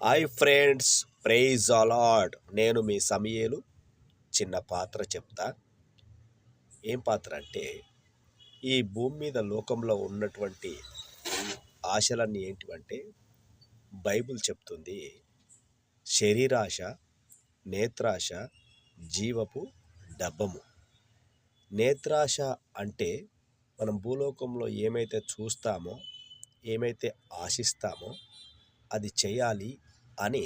Hi friends, praise అలాడ్. నేను మీ సమయలు. చిన్న పాత్ర చెప్తా. ఏం పాత్ర అంటే, ఈ భూమి మీద లోకంలో ఉన్నటువంటి ఆశలన్నీ ఏంటివంటే, బైబిల్ చెప్తుంది శరీరాశ, నేత్రాశ, జీవపు డబ్బము. నేత్రాశ అంటే మనం భూలోకంలో ఏమైతే చూస్తామో, ఏమైతే ఆశిస్తామో అది చేయాలి అని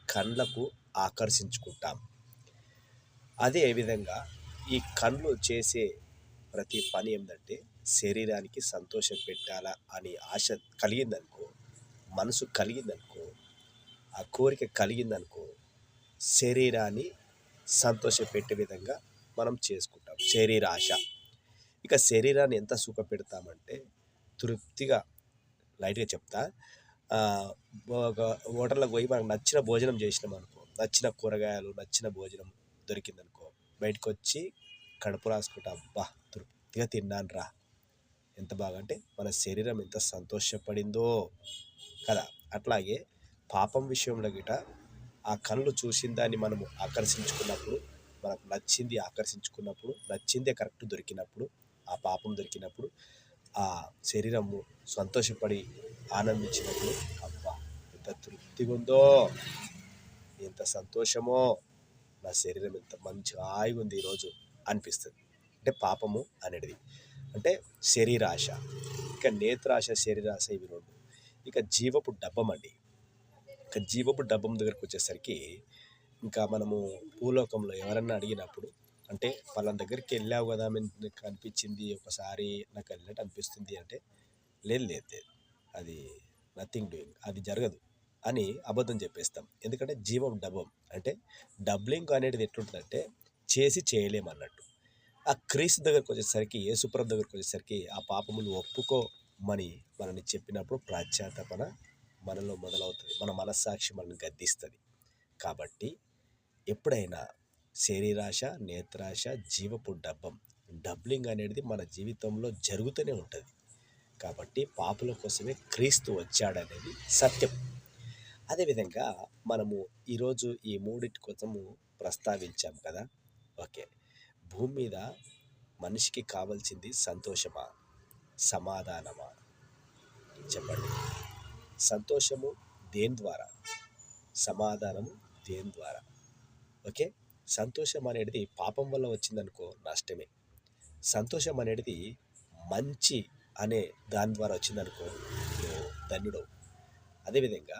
కళ్ళకు ఆకర్షించుకుంటాం. అదే విధంగా ఈ కళ్ళు చేసే ప్రతి పని ఏంటంటే శరీరానికి సంతోషం పెట్టాలా అని ఆశ కలిగిందనుకో, మనసు కలిగిందనుకో, ఆ కోరిక కలిగిందనుకో, శరీరాన్ని సంతోషపెట్టే విధంగా మనం చేసుకుంటాం. శరీరాశ. ఇక శరీరాన్ని ఎంత సుఖ పెడతామంటే తృప్తిగా, లైట్‌గా చెప్తా. ఒక హోటల్‌లోకి పోయి మనకు నచ్చిన భోజనం చేసినామనుకో, నచ్చిన కూరగాయలు, నచ్చిన భోజనం దొరికిందనుకో, బయటకొచ్చి కడుపు రాసుకుంటా, అబ్బా! తృప్తిగా తిన్నానురా. ఎంత బాగా అంటే మన శరీరం ఎంత సంతోషపడిందో కదా! అట్లాగే పాపం విషయంలో గిట ఆ కళ్ళు చూసిన దాన్ని మనము ఆకర్షించుకున్నప్పుడు, మనకు నచ్చింది ఆకర్షించుకున్నప్పుడు, నచ్చిందే కరెక్ట్ దొరికినప్పుడు, ఆ పాపం దొరికినప్పుడు, ఆ శరీరము సంతోషపడి ఆనందించినప్పుడు, అబ్బా! ఎంత తృప్తిగా ఉందో, ఎంత సంతోషమో, నా శరీరం ఎంత మంచి హాయిగా ఉంది ఈరోజు అనిపిస్తుంది. అంటే పాపము అనేది అంటే శరీరాశ. ఇక నేత్రాశ, శరీరాశ ఇవి రెండు. ఇక జీవపు డబ్బం అండి. ఇక జీవపు డబ్బం దగ్గరకు వచ్చేసరికి ఇంకా మనము భూలోకంలో ఎవరన్నా అడిగినప్పుడు, అంటే పలానా దగ్గరికి వెళ్ళావు కదా, నీకు అనిపించింది ఒకసారి, నాకు వెళ్ళినట్టు అనిపిస్తుంది అంటే, లేదు లేదు లేదు, అది నథింగ్ డూయింగ్, అది జరగదు అని అబద్ధం చెప్పేస్తాం. ఎందుకంటే జీవం డబ్బం అంటే డబ్లింగ్ అనేది ఎట్లుంటుందంటే చేసి చేయలేమన్నట్టు. ఆ క్రీస్తు దగ్గరకు వచ్చేసరికి, యేసుప్రభు దగ్గరకు వచ్చేసరికి ఆ పాపములు ఒప్పుకోమని మనని చెప్పినప్పుడు ప్రాశ్చాత్తాపన మనలో మొదలవుతుంది. మన మనస్సాక్షి మనల్ని గద్దిస్తుంది. కాబట్టి ఎప్పుడైనా శరీరాశ, నేత్రాశ, జీవపు డబ్బం, డబ్లింగ్ అనేది మన జీవితంలో జరుగుతూనే ఉంటుంది. కాబట్టి పాపుల కోసమే క్రీస్తు వచ్చాడనేది సత్యం. అదేవిధంగా మనము ఈరోజు ఈ మూడిటి కోసము ప్రస్తావించాం కదా. ఓకే. భూమి మీద మనిషికి కావాల్సింది సంతోషమా, సమాధానమా? చెప్పండి. సంతోషము దేని ద్వారా, సమాధానము దేని ద్వారా? ఓకే. సంతోషం అనేది పాపం వల్ల వచ్చిందనుకో నష్టమే. సంతోషం అనేది మంచి అనే దాని ద్వారా వచ్చిందనుకో నువ్వు ధన్యుడవు. అదేవిధంగా